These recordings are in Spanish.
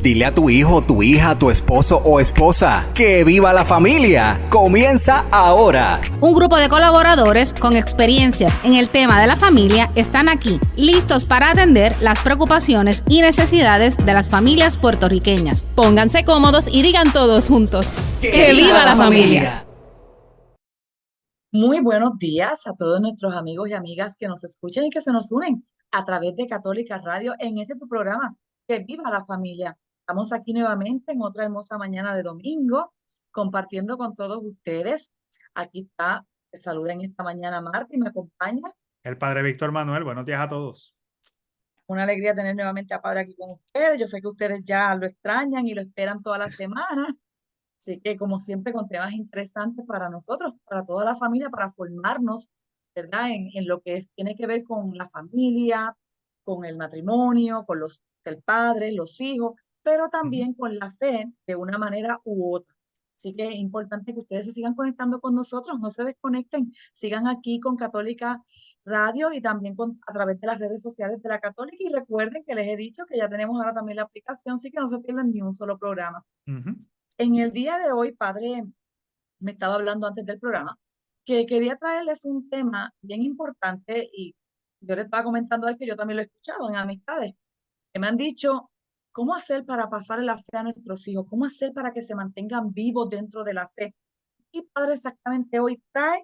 Dile a tu hijo, tu hija, tu esposo o esposa que viva la familia. Comienza ahora. Un grupo de colaboradores con experiencias en el tema de la familia están aquí, listos para atender las preocupaciones y necesidades de las familias puertorriqueñas. Pónganse cómodos y digan todos juntos: ¡Que viva la familia! Muy buenos días a todos nuestros amigos y amigas que nos escuchan y que se nos unen a través de Católica Radio en este tu programa, Que viva la familia. Estamos aquí nuevamente en otra hermosa mañana de domingo, compartiendo con todos ustedes. Aquí está, te saluda en esta mañana Marta y me acompaña. El Padre Víctor Manuel, buenos días a todos. Una alegría tener nuevamente a Padre aquí con ustedes. Yo sé que ustedes ya lo extrañan y lo esperan todas las semanas. Así que, como siempre, con temas interesantes para nosotros, para toda la familia, para formarnos, ¿verdad? En lo que tiene que ver con la familia, con el matrimonio, con el padre, los hijos, pero también con la fe de una manera u otra. Así que es importante que ustedes se sigan conectando con nosotros, no se desconecten, sigan aquí con Católica Radio y también a través de las redes sociales de la Católica. Y recuerden que les he dicho que ya tenemos ahora también la aplicación, así que no se pierdan ni un solo programa. En el día de hoy, Padre, me estaba hablando antes del programa, que quería traerles un tema bien importante y yo les estaba comentando al que yo también lo he escuchado en amistades, que me han dicho, ¿cómo hacer para pasarle la fe a nuestros hijos? ¿Cómo hacer para que se mantengan vivos dentro de la fe? Y Padre exactamente hoy trae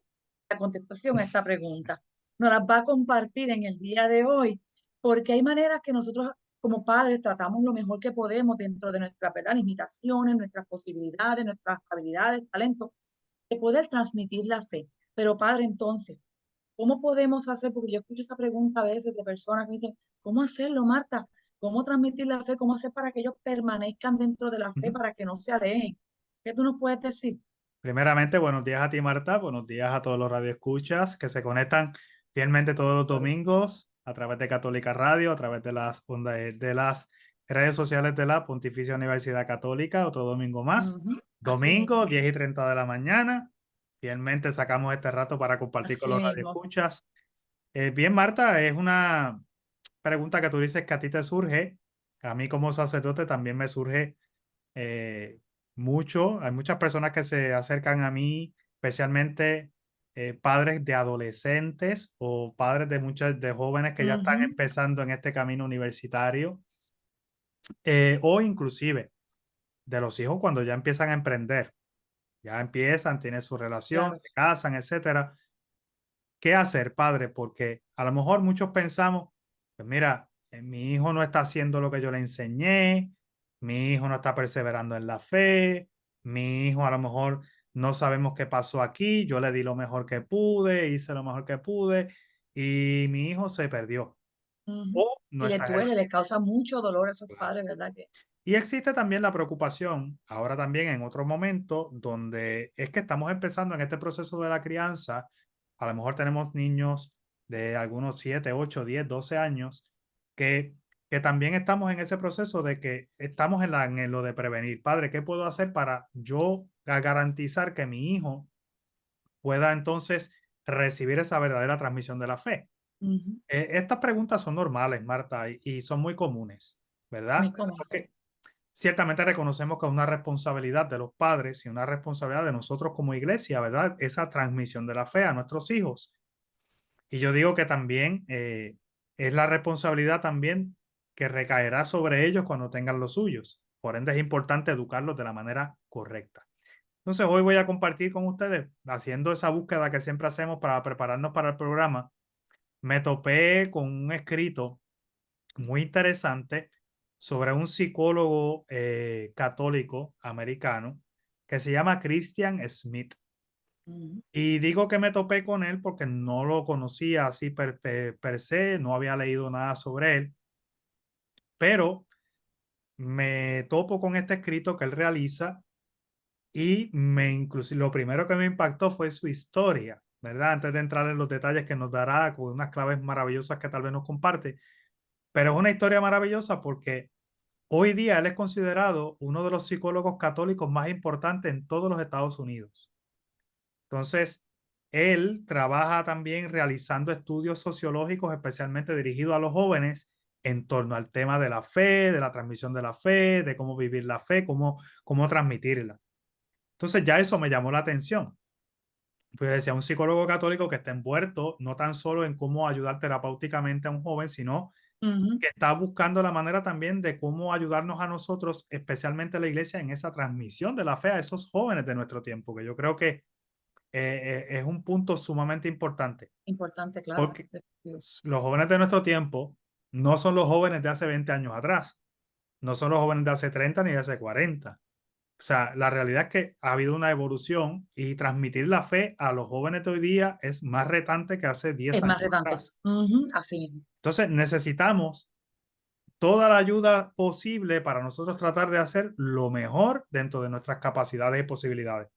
la contestación a esta pregunta. Nos las va a compartir en el día de hoy, porque hay maneras que nosotros como padres tratamos lo mejor que podemos dentro de nuestras, ¿verdad?, limitaciones, nuestras posibilidades, nuestras habilidades, talentos, de poder transmitir la fe. Pero Padre, entonces, ¿cómo podemos hacer? Porque yo escucho esa pregunta a veces de personas que me dicen, ¿cómo hacerlo, Marta? ¿Cómo transmitir la fe? ¿Cómo hacer para que ellos permanezcan dentro de la fe, para que no se alejen? ¿Qué tú nos puedes decir? Primeramente, buenos días a ti, Marta. Buenos días a todos los radioescuchas que se conectan fielmente todos los domingos a través de Católica Radio, a través de las redes sociales de la Pontificia Universidad Católica. Otro domingo más. Domingo, 10:30 de la mañana. Fielmente sacamos este rato para compartir con los radioescuchas. Bien, Marta, es una pregunta que tú dices que a ti te surge. A mí como sacerdote también me surge mucho. Hay muchas personas que se acercan a mí, especialmente padres de adolescentes o padres de jóvenes que ya están empezando en este camino universitario, o inclusive de los hijos cuando ya empiezan a emprender, ya empiezan, tienen su relación, se casan, etcétera. ¿Qué hacer, padre? Porque a lo mejor muchos pensamos, pues mira, mi hijo no está haciendo lo que yo le enseñé, mi hijo no está perseverando en la fe, mi hijo a lo mejor no sabemos qué pasó aquí, yo le di lo mejor que pude, hice lo mejor que pude y mi hijo se perdió. O no Y les está duele, les causa mucho dolor a esos padres, ¿verdad? Y existe también la preocupación, ahora también en otro momento, donde es que estamos empezando en este proceso de la crianza. A lo mejor tenemos niños de algunos 7, 8, 10, 12 años que, que también estamos en ese proceso de que estamos en lo de prevenir. Padre, ¿qué puedo hacer para yo garantizar que mi hijo pueda entonces recibir esa verdadera transmisión de la fe? Estas preguntas son normales, Marta, y son muy comunes, ¿verdad? Porque ciertamente reconocemos que es una responsabilidad de los padres y una responsabilidad de nosotros como iglesia, ¿verdad? Esa transmisión de la fe a nuestros hijos. Y yo digo que también es la responsabilidad también que recaerá sobre ellos cuando tengan los suyos. Por ende, es importante educarlos de la manera correcta. Entonces, hoy voy a compartir con ustedes, haciendo esa búsqueda que siempre hacemos para prepararnos para el programa, me topé con un escrito muy interesante sobre un psicólogo católico americano que se llama Christian Smith. Y digo que me topé con él porque no lo conocía así per se, no había leído nada sobre él, pero me topo con este escrito que él realiza y inclusive lo primero que me impactó fue su historia, ¿verdad? Antes de entrar en los detalles que nos dará con unas claves maravillosas que tal vez nos comparte, pero es una historia maravillosa porque hoy día él es considerado uno de los psicólogos católicos más importantes en todos los Estados Unidos. Entonces, él trabaja también realizando estudios sociológicos, especialmente dirigidos a los jóvenes, en torno al tema de la fe, de la transmisión de la fe, de cómo vivir la fe, cómo transmitirla. Entonces ya eso me llamó la atención. Pues decía, un psicólogo católico que está envuelto no tan solo en cómo ayudar terapéuticamente a un joven, sino Ujú. que está buscando la manera también de cómo ayudarnos a nosotros, especialmente a la iglesia, en esa transmisión de la fe a esos jóvenes de nuestro tiempo, que yo creo que es un punto sumamente importante, Importante, claro. porque Definitivo. los jóvenes de nuestro tiempo no son los jóvenes de hace 20 años atrás, no son los jóvenes de hace 30 ni de hace 40. O sea, la realidad es que ha habido una evolución y transmitir la fe a los jóvenes de hoy día es más retante que hace 10 Es más años retante. atrás. Ujú, así mismo. Entonces, necesitamos toda la ayuda posible para nosotros tratar de hacer lo mejor dentro de nuestras capacidades y posibilidades.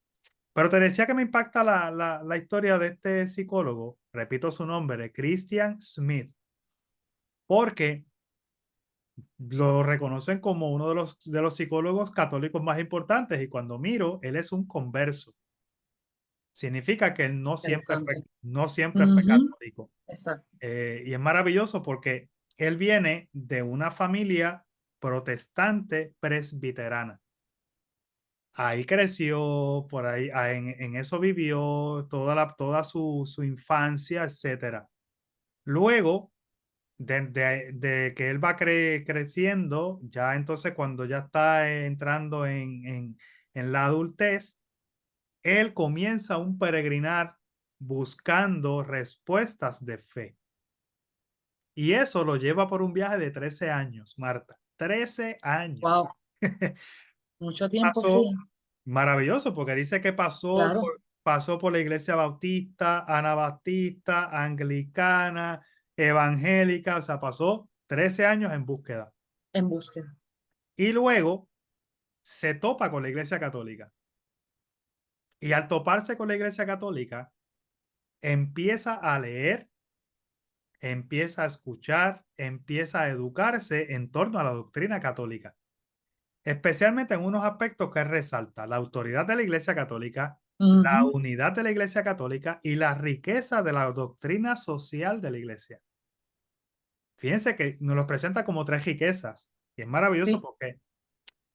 Pero te decía que me impacta la historia de este psicólogo, repito su nombre, Christian Smith, porque lo reconocen como uno de los psicólogos católicos más importantes y cuando miro, él es un converso. Significa que él Interesante. no siempre fue Ujú, católico. exacto. Y es maravilloso porque él viene de una familia protestante presbiterana. Ahí creció, por ahí, en eso vivió toda su infancia, etcétera. Luego, de que él va creciendo, ya entonces cuando ya está entrando en la adultez, él comienza un peregrinar buscando respuestas de fe. Y eso lo lleva por un viaje de 13 años, Marta. 13 años. Wow. Mucho tiempo, Pasó sí. maravilloso porque dice que Claro. pasó por la iglesia bautista, anabaptista, anglicana, evangélica, o sea, pasó 13 años en búsqueda. En búsqueda. Y luego se topa con la iglesia católica. Y al toparse con la iglesia católica, empieza a leer, empieza a escuchar, empieza a educarse en torno a la doctrina católica, especialmente en unos aspectos que resalta la autoridad de la Iglesia Católica, la Ujú, unidad de la Iglesia Católica y la riqueza de la doctrina social de la Iglesia. Fíjense que nos los presenta como tres riquezas y es maravilloso sí. porque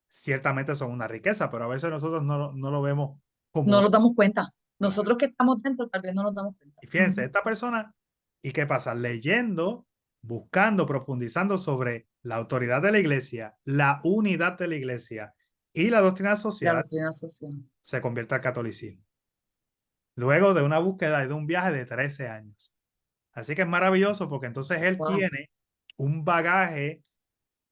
ciertamente son una riqueza, pero a veces nosotros no lo vemos No como nos eso. damos cuenta. Claro. Nosotros que estamos dentro, tal vez no nos damos cuenta. Y fíjense, Ujú. esta persona, ¿y qué pasa? Leyendo, buscando, profundizando sobre la autoridad de la Iglesia, la unidad de la Iglesia y la doctrina La social, doctrina social. se convierte al catolicismo. Luego de una búsqueda y de un viaje de 13 años. Así que es maravilloso porque entonces él Wow. tiene un bagaje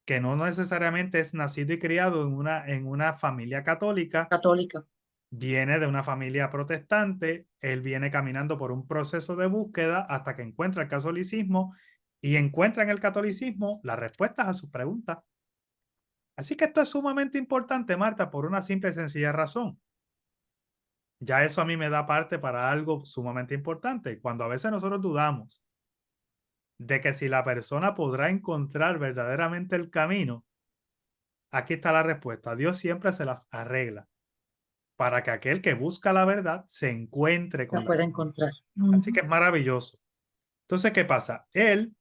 que no necesariamente es nacido y criado en una familia católica, Católica. viene de una familia protestante, él viene caminando por un proceso de búsqueda hasta que encuentra el catolicismo y encuentra en el catolicismo las respuestas a sus preguntas. Así que esto es sumamente importante, Marta, por una simple y sencilla razón. Ya eso a mí me da parte para algo sumamente importante. Cuando a veces nosotros dudamos de que si la persona podrá encontrar verdaderamente el camino, aquí está la respuesta. Dios siempre se las arregla para que aquel que busca la verdad se encuentre La con la puede verdad. encontrar. Así Ujú. que es maravilloso. Entonces, ¿qué pasa? Él,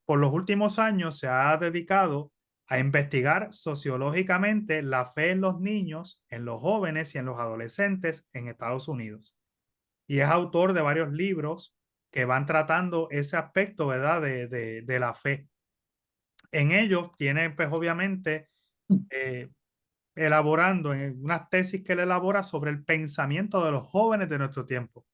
por los últimos años, se ha dedicado a investigar sociológicamente la fe en los niños, en los jóvenes y en los adolescentes en Estados Unidos. Y es autor de varios libros que van tratando ese aspecto, ¿verdad?, de la fe. En ellos tiene, pues, obviamente, eh, elaborando en unas tesis que él elabora sobre el pensamiento de los jóvenes de nuestro tiempo,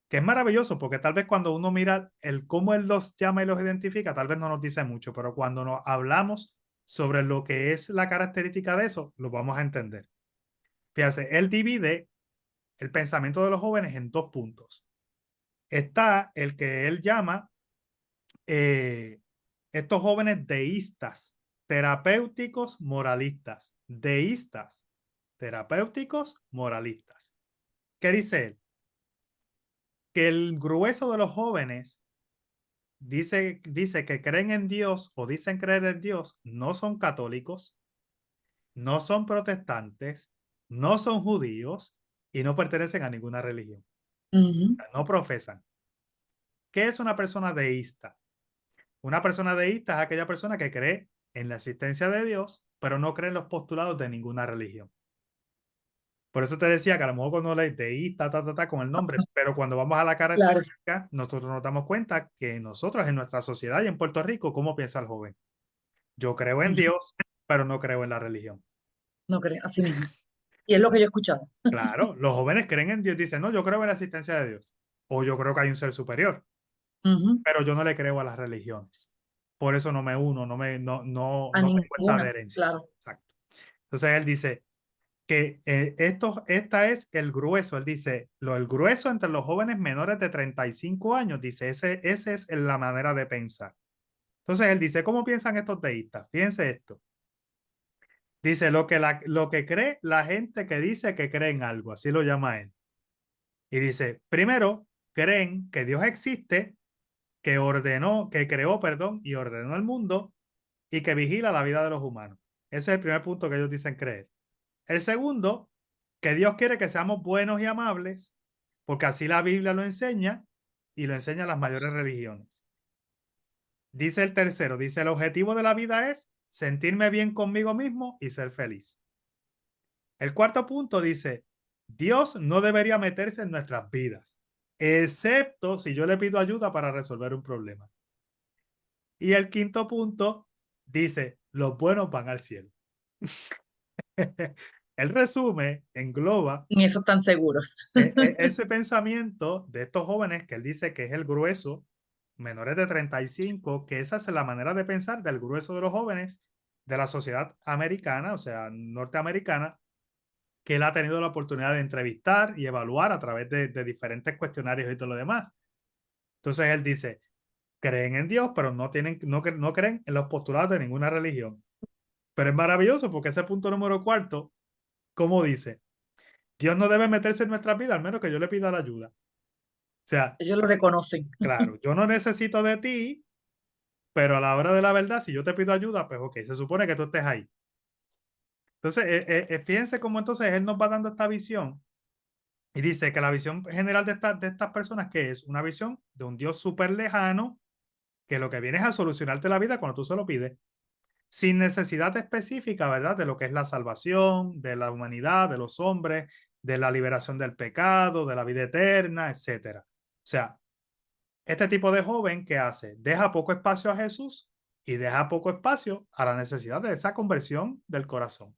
que es maravilloso porque tal vez cuando uno mira el cómo él los llama y los identifica, tal vez no nos dice mucho, pero cuando nos hablamos sobre lo que es la característica de eso, lo vamos a entender. Fíjate, él divide el pensamiento de los jóvenes en dos puntos. Está el que él llama eh, estos jóvenes deístas, terapéuticos, moralistas. Deístas, terapéuticos, moralistas. ¿Qué dice él? Que el grueso de los jóvenes dice que creen en Dios o dicen creer en Dios, no son católicos, no son protestantes, no son judíos y no pertenecen a ninguna religión. Ujú. No profesan. ¿Qué es una persona deísta? Una persona deísta es aquella persona que cree en la existencia de Dios, pero no cree en los postulados de ninguna religión. Por eso te decía que a lo mejor cuando lees deísta, con el nombre, pero cuando vamos a la Claro, característica, nosotros nos damos cuenta que nosotros en nuestra sociedad y en Puerto Rico, ¿cómo piensa el joven? Yo creo en ujú, Dios, pero no creo en la religión. no creo, así mismo. Y es lo que yo he escuchado. Claro, los jóvenes creen en Dios, dicen, no, yo creo en la existencia de Dios, o yo creo que hay un ser superior, Ujú, pero yo no le creo a las religiones. Por eso no me uno, a no tengo esta ninguna, adherencia. claro. Exacto. Entonces él dice que esta es el grueso. Él dice, el grueso entre los jóvenes menores de 35 años, dice, ese es la manera de pensar. Entonces él dice, ¿cómo piensan estos deístas? Fíjense esto. Dice, lo que cree la gente que dice que cree en algo, así lo llama él. Y dice, primero, creen que Dios existe, que creó, perdón, y ordenó el mundo y que vigila la vida de los humanos. Ese es el primer punto que ellos dicen creer. El segundo, que Dios quiere que seamos buenos y amables, porque así la Biblia lo enseña y lo enseñan las mayores religiones. Dice el tercero, dice, el objetivo de la vida es sentirme bien conmigo mismo y ser feliz. El cuarto punto dice, Dios no debería meterse en nuestras vidas, excepto si yo le pido ayuda para resolver un problema. Y el quinto punto dice, los buenos van al cielo. Él resume, engloba En eso están seguros. ese pensamiento de estos jóvenes que él dice que es el grueso, menores de 35, que esa es la manera de pensar del grueso de los jóvenes de la sociedad americana, o sea, norteamericana, que él ha tenido la oportunidad de entrevistar y evaluar a través de diferentes cuestionarios y todo lo demás. Entonces él dice, creen en Dios, pero no creen en los postulados de ninguna religión. Pero es maravilloso porque ese punto número cuarto, como dice, Dios no debe meterse en nuestras vidas, al menos que yo le pida la ayuda. O sea, Ellos lo reconocen. claro, yo no necesito de ti, pero a la hora de la verdad, si yo te pido ayuda, pues ok, se supone que tú estés ahí. Entonces, fíjense cómo entonces él nos va dando esta visión y dice que la visión general de estas personas que es una visión de un Dios súper lejano que lo que viene es a solucionarte la vida cuando tú se lo pides, sin necesidad específica, ¿verdad? De lo que es la salvación, de la humanidad, de los hombres, de la liberación del pecado, de la vida eterna, etcétera. O sea, este tipo de joven que hace, deja poco espacio a Jesús y deja poco espacio a la necesidad de esa conversión del corazón.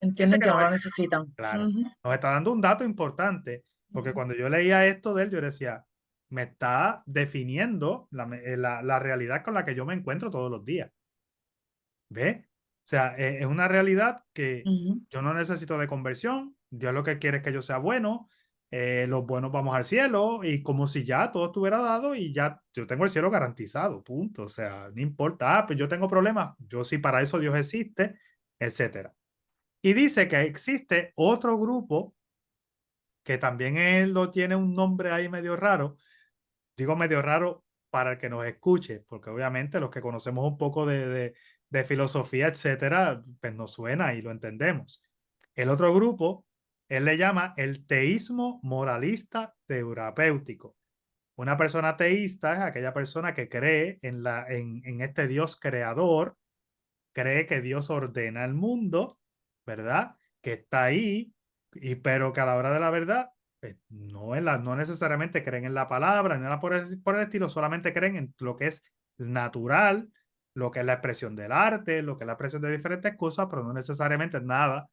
Ese Entienden que que nos no lo está, necesitan. claro, Ujú, nos está dando un dato importante, porque ujú. cuando yo leía esto de él, yo decía, me está definiendo la realidad con la que yo me encuentro todos los días. ¿Ve? O sea, es una realidad que Ujú. yo no necesito de conversión. Dios lo que quiere es que yo sea bueno. Los buenos vamos al cielo y como si ya todo estuviera dado y ya yo tengo el cielo garantizado, punto. O sea, no importa, pues yo tengo problemas. Yo sí, para eso Dios existe, etcétera. Y dice que existe otro grupo que también él lo tiene un nombre ahí medio raro. Digo medio raro para el que nos escuche, porque obviamente los que conocemos un poco de filosofía, etcétera, pues nos suena y lo entendemos. El otro grupo, él le llama el teísmo moralista terapéutico. Una persona teísta es aquella persona que cree en este Dios creador, cree que Dios ordena el mundo, ¿verdad? Que está ahí, pero que a la hora de la verdad no necesariamente creen en la palabra, ni nada por el estilo, solamente creen en lo que es natural, lo que es la expresión del arte, lo que es la expresión de diferentes cosas, pero no necesariamente nada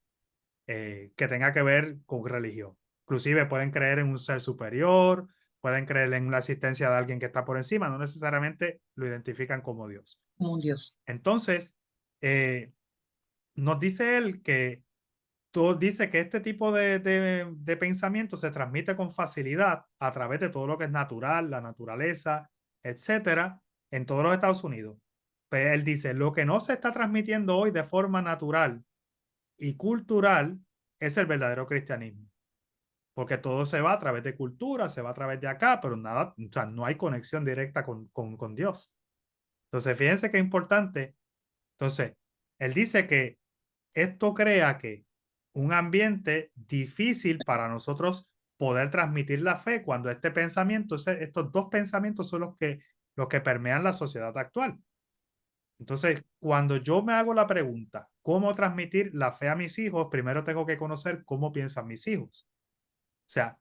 que tenga que ver con religión. Inclusive pueden creer en un ser superior, pueden creer en la existencia de alguien que está por encima, no necesariamente lo identifican como Dios. Como un Dios. Entonces, eh, nos dice él que tú dice que este tipo de pensamiento se transmite con facilidad a través de todo lo que es natural, la naturaleza, etcétera, en todos los Estados Unidos. Pues él dice, lo que no se está transmitiendo hoy de forma natural y cultural es el verdadero cristianismo. Porque todo se va a través de cultura, se va a través de acá, pero nada, o sea, no hay conexión directa con Dios. Entonces, fíjense qué importante. Entonces, él dice que esto crea que un ambiente difícil para nosotros poder transmitir la fe cuando este pensamiento, estos dos pensamientos son los que los que permean la sociedad actual. Entonces, cuando yo me hago la pregunta, ¿cómo transmitir la fe a mis hijos? Primero tengo que conocer cómo piensan mis hijos. O sea,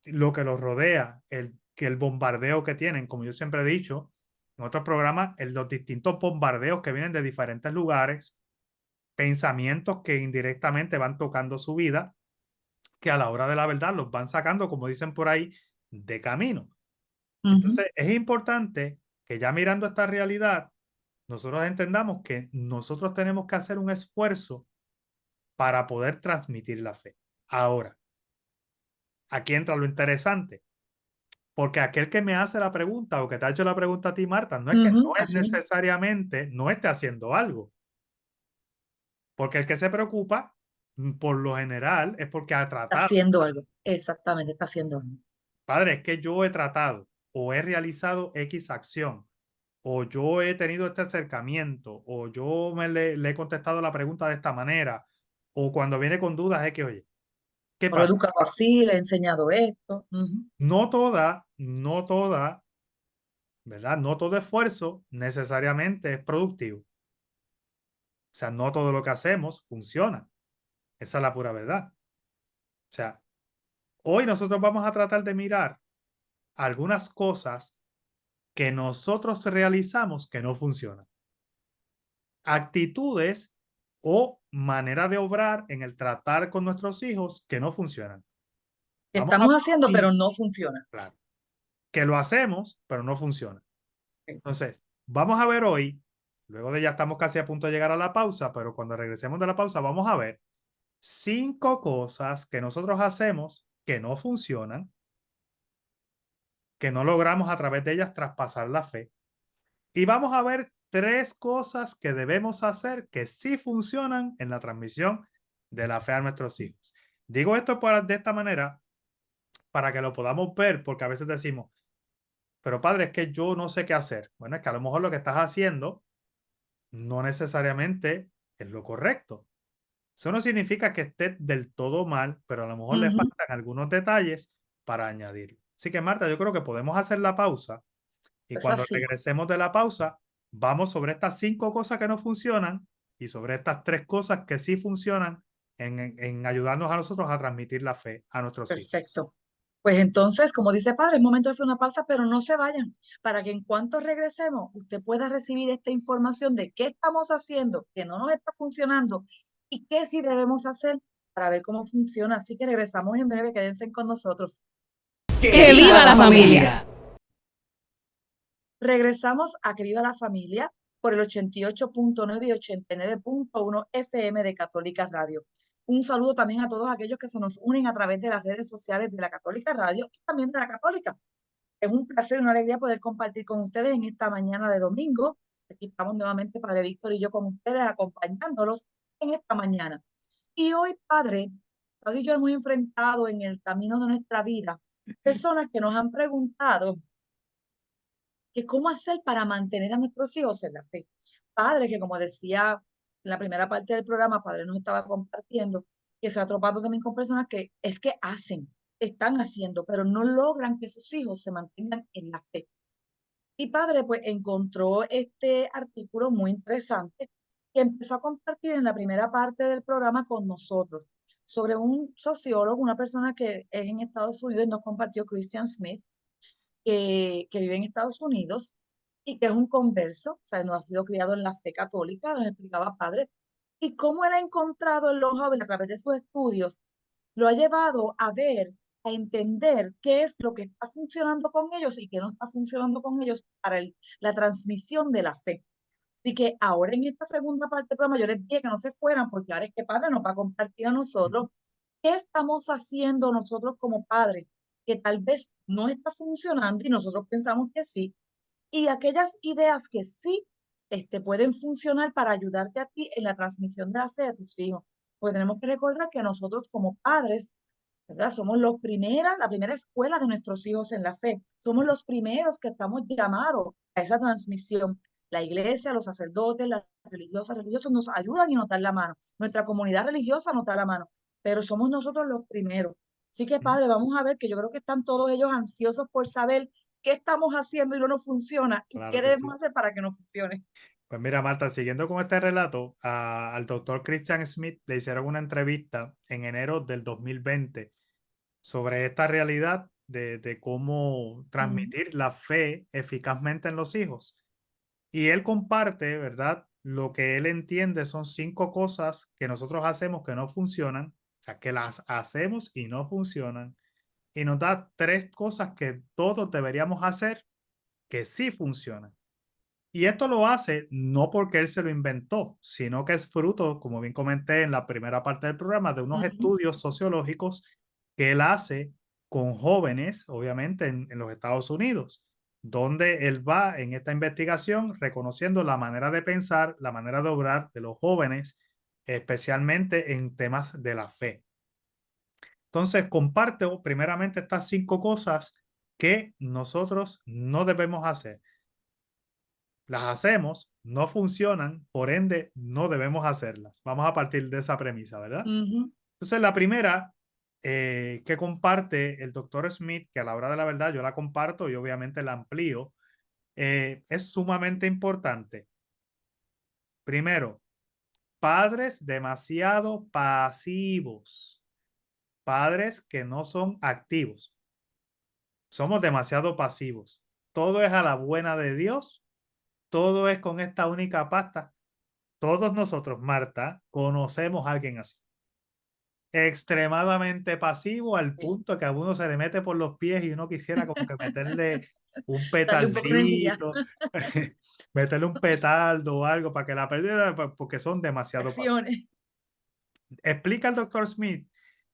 lo que los rodea, el bombardeo que tienen, como yo siempre he dicho en otros programas, los distintos bombardeos que vienen de diferentes lugares, pensamientos que indirectamente van tocando su vida, que a la hora de la verdad los van sacando, como dicen por ahí, de camino. Entonces, es importante que ya mirando esta realidad, nosotros entendamos que nosotros tenemos que hacer un esfuerzo para poder transmitir la fe. Ahora, aquí entra lo interesante, porque aquel que me hace la pregunta o que te ha hecho la pregunta a ti, Marta, no es que no es necesariamente no esté haciendo algo, porque el que se preocupa, por lo general, es porque ha Está tratado. haciendo algo, exactamente, está haciendo algo. Padre, es que yo he tratado o he realizado X acción, o yo he tenido este acercamiento, o yo le he contestado la pregunta de esta manera, o cuando viene con dudas es que, oye, ¿qué No lo he pasa? educado así, le he enseñado esto. No toda, ¿verdad? No todo esfuerzo necesariamente es productivo. O sea, no todo lo que hacemos funciona. Esa es la pura verdad. O sea, hoy nosotros vamos a tratar de mirar algunas cosas que nosotros realizamos que no funcionan. Actitudes o manera de obrar en el tratar con nuestros hijos que no funcionan. Que Vamos a estamos haciendo, partir, pero no funciona. claro, que lo hacemos, pero no funciona. Ok. Entonces, vamos a ver hoy, luego de ya estamos casi a punto de llegar a la pausa, pero cuando regresemos de la pausa vamos a ver 5 cosas que nosotros hacemos que no funcionan, que no logramos a través de ellas traspasar la fe. Y vamos a ver 3 cosas que debemos hacer que sí funcionan en la transmisión de la fe a nuestros hijos. Digo esto de esta manera para que lo podamos ver, porque a veces decimos, pero padre, es que yo no sé qué hacer. Bueno, es que a lo mejor lo que estás haciendo no necesariamente es lo correcto. Eso no significa que esté del todo mal, pero a lo mejor le faltan algunos detalles para añadir. Así que Marta, yo creo que podemos hacer la pausa y Pues cuando así. regresemos de la pausa, vamos sobre estas 5 cosas que no funcionan y sobre estas 3 cosas que sí funcionan en ayudarnos a nosotros a transmitir la fe a nuestros hijos. Perfecto. Pues entonces, como dice padre, es momento de hacer una pausa, pero no se vayan, para que en cuanto regresemos, usted pueda recibir esta información de qué estamos haciendo, que no nos está funcionando y qué sí debemos hacer para ver cómo funciona. Así que regresamos en breve, quédense con nosotros. ¡Que viva la familia! Regresamos a Que Viva la Familia por el 88.9 y 89.1 FM de Católica Radio. Un saludo también a todos aquellos que se nos unen a través de las redes sociales de la Católica Radio y también de la Católica. Es un placer y una alegría poder compartir con ustedes en esta mañana de domingo. Aquí estamos nuevamente, Padre Víctor y yo, con ustedes, acompañándolos en esta mañana. Y hoy, Padre y yo hemos enfrentado en el camino de nuestra vida personas que nos han preguntado que cómo hacer para mantener a nuestros hijos en la fe. Padre, que como decía en la primera parte del programa, Padre nos estaba compartiendo, que se ha topado también con personas que es que están haciendo, pero no logran que sus hijos se mantengan en la fe. Y Padre, pues encontró este artículo muy interesante que empezó a compartir en la primera parte del programa con nosotros sobre un sociólogo, una persona que es en Estados Unidos y nos compartió, Christian Smith, que vive en Estados Unidos y que es un converso, o sea, no ha sido criado en la fe católica, nos explicaba padre, y cómo él ha encontrado en los jóvenes a través de sus estudios, lo ha llevado a ver, a entender qué es lo que está funcionando con ellos y qué no está funcionando con ellos para la transmisión de la fe. Así que ahora en esta segunda parte del programa yo les dije que no se fueran porque ahora es que padre nos va a compartir a nosotros qué estamos haciendo nosotros como padres que tal vez no está funcionando y nosotros pensamos que sí, y aquellas ideas que sí pueden funcionar para ayudarte a ti en la transmisión de la fe a tus hijos. Pues tenemos que recordar que nosotros como padres, ¿verdad? Somos la primera escuela de nuestros hijos en la fe. Somos los primeros que estamos llamados a esa transmisión. La iglesia, los sacerdotes, las religiosos nos ayudan y nos dan la mano. Nuestra comunidad religiosa nos da la mano, pero somos nosotros los primeros. Así que, padre, vamos a ver que yo creo que están todos ellos ansiosos por saber qué estamos haciendo y no nos funciona y Claro qué que debemos sí. hacer para que nos funcione. Pues mira, Marta, siguiendo con este relato, al doctor Christian Smith le hicieron una entrevista en enero del 2020 sobre esta realidad de cómo transmitir la fe eficazmente en los hijos. Y él comparte, ¿verdad? Lo que él entiende son 5 cosas que nosotros hacemos que no funcionan, o sea, que las hacemos y no funcionan. Y nos da 3 cosas que todos deberíamos hacer que sí funcionan. Y esto lo hace no porque él se lo inventó, sino que es fruto, como bien comenté en la primera parte del programa, de unos estudios sociológicos que él hace con jóvenes, obviamente, en los Estados Unidos, donde él va en esta investigación reconociendo la manera de pensar, la manera de obrar de los jóvenes, especialmente en temas de la fe. Entonces, comparto primeramente estas 5 cosas que nosotros no debemos hacer. Las hacemos, no funcionan, por ende no debemos hacerlas. Vamos a partir de esa premisa, ¿verdad? Entonces, la primera que comparte el doctor Smith, que a la hora de la verdad yo la comparto y obviamente la amplío, es sumamente importante. Primero, padres demasiado pasivos, padres que no son activos. Somos demasiado pasivos. Todo es a la buena de Dios, todo es con esta única pasta. Todos nosotros, Marta, conocemos a alguien así. Extremadamente pasivo al punto que a uno se le mete por los pies y uno quisiera como que meterle un Darle un poco de energía. petaldito, meterle un petaldo o algo para que la perdiera, porque son demasiado pasivos. Acciones. Explica el doctor Smith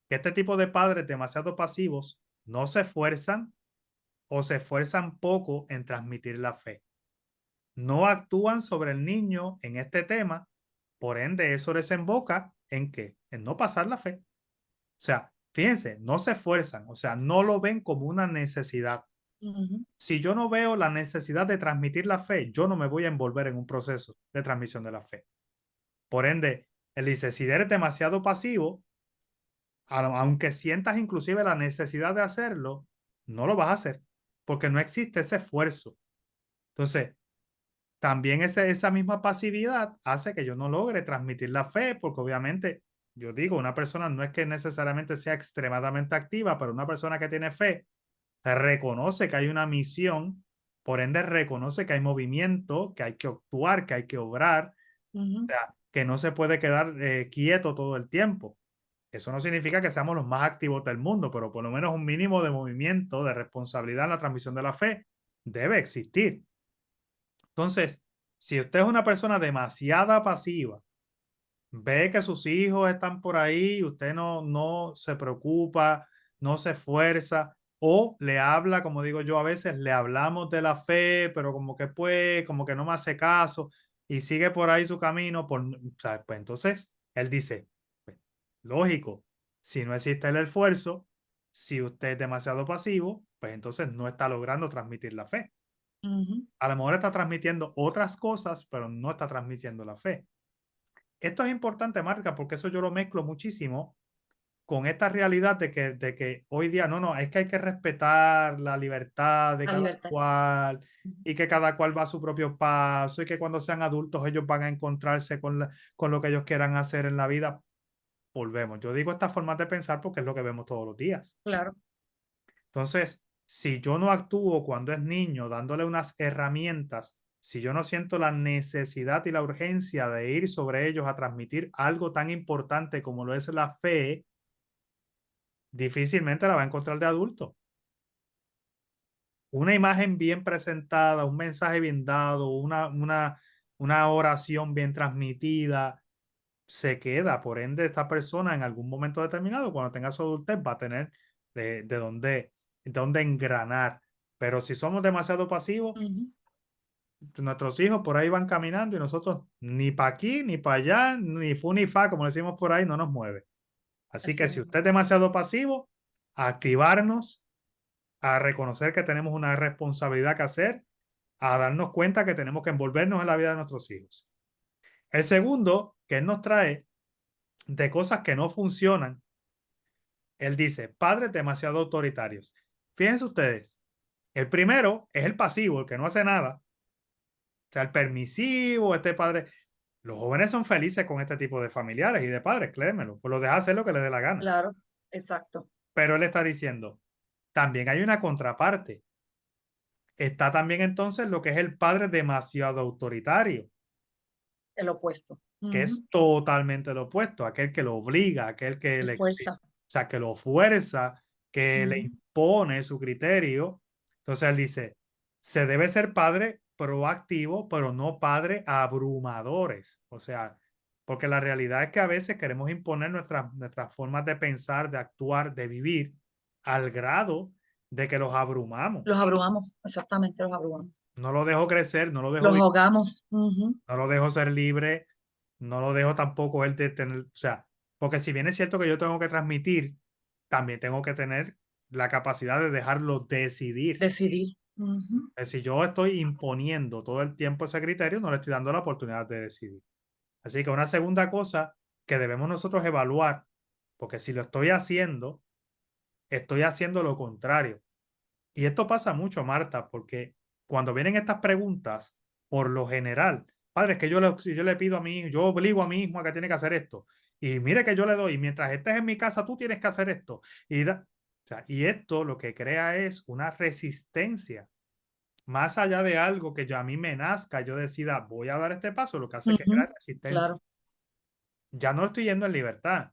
que este tipo de padres demasiado pasivos no se esfuerzan o se esfuerzan poco en transmitir la fe. No actúan sobre el niño en este tema, por ende eso desemboca ¿en qué? En no pasar la fe. O sea, fíjense, no se esfuerzan, o sea, no lo ven como una necesidad. Si yo no veo la necesidad de transmitir la fe, yo no me voy a envolver en un proceso de transmisión de la fe. Por ende, él dice, si eres demasiado pasivo, aunque sientas inclusive la necesidad de hacerlo, no lo vas a hacer, porque no existe ese esfuerzo. Entonces, también esa misma pasividad hace que yo no logre transmitir la fe, porque obviamente, yo digo, una persona no es que necesariamente sea extremadamente activa, pero una persona que tiene fe reconoce que hay una misión, por ende reconoce que hay movimiento, que hay que actuar, que hay que obrar, o sea, que no se puede quedar quieto todo el tiempo. Eso no significa que seamos los más activos del mundo, pero por lo menos un mínimo de movimiento, de responsabilidad en la transmisión de la fe debe existir. Entonces, si usted es una persona demasiado pasiva, ve que sus hijos están por ahí, usted no se preocupa, no se esfuerza, o le habla, como digo yo, a veces le hablamos de la fe, pero como que pues, como que no me hace caso y sigue por ahí su camino, pues entonces él dice, pues, lógico, si no existe el esfuerzo, si usted es demasiado pasivo, pues entonces no está logrando transmitir la fe. A lo mejor está transmitiendo otras cosas, pero no está transmitiendo la fe. Esto es importante, Marca, porque eso yo lo mezclo muchísimo con esta realidad de que hoy día, no, es que hay que respetar la libertad de cada cual y que cada cual va a su propio paso y que cuando sean adultos ellos van a encontrarse con lo que ellos quieran hacer en la vida. Volvemos. Yo digo esta forma de pensar porque es lo que vemos todos los días. Claro. Entonces, si yo no actúo cuando es niño dándole unas herramientas, si yo no siento la necesidad y la urgencia de ir sobre ellos a transmitir algo tan importante como lo es la fe, difícilmente la va a encontrar de adulto. Una imagen bien presentada, un mensaje bien dado, una oración bien transmitida, se queda. Por ende, esta persona en algún momento determinado, cuando tenga su adultez, va a tener de dónde engranar. Pero si somos demasiado pasivos, nuestros hijos por ahí van caminando y nosotros ni para aquí, ni para allá, ni fu ni fa, como decimos por ahí, no nos mueve. Así que si usted es demasiado pasivo, a activarnos, a reconocer que tenemos una responsabilidad que hacer, a darnos cuenta que tenemos que envolvernos en la vida de nuestros hijos. El segundo que él nos trae de cosas que no funcionan, él dice, padres demasiado autoritarios. Fíjense ustedes, El primero es el pasivo, el que no hace nada. O sea, el permisivo, este padre. Los jóvenes son felices con este tipo de familiares y de padres, créemelo. Pues los deja hacer lo que les dé la gana. Claro, exacto. Pero él está diciendo, también hay una contraparte. Está también entonces lo que es el padre demasiado autoritario, El opuesto. que es totalmente lo opuesto, aquel que lo obliga, aquel que le exige, Fuerza. o sea, que lo fuerza, que le impone su criterio. Entonces él dice, se debe ser padre proactivo, pero no padre abrumadores. O sea, porque la realidad es que a veces queremos imponer nuestras formas de pensar, de actuar, de vivir, al grado de que los abrumamos. Los abrumamos, exactamente, los abrumamos. No lo dejo crecer, no lo dejo Los vivir, ahogamos. no lo dejo ser libre, no lo dejo tampoco él de tener, o sea, porque si bien es cierto que yo tengo que transmitir, también tengo que tener la capacidad de dejarlo decidir. Decidir. Si yo estoy imponiendo todo el tiempo ese criterio, no le estoy dando la oportunidad de decidir. Así que una segunda cosa que debemos nosotros evaluar, porque si lo estoy haciendo lo contrario. Y esto pasa mucho, Marta, porque cuando vienen estas preguntas, por lo general, padre, es que yo le pido a mí, yo obligo a mi hijo a que tiene que hacer esto. Y mire que yo le doy, y mientras estés en mi casa, tú tienes que hacer esto. O sea, y esto lo que crea es una resistencia. Más allá de algo que yo a mí me nazca, yo decida, voy a dar este paso, lo que hace es que crea resistencia. Claro. Ya no estoy yendo en libertad,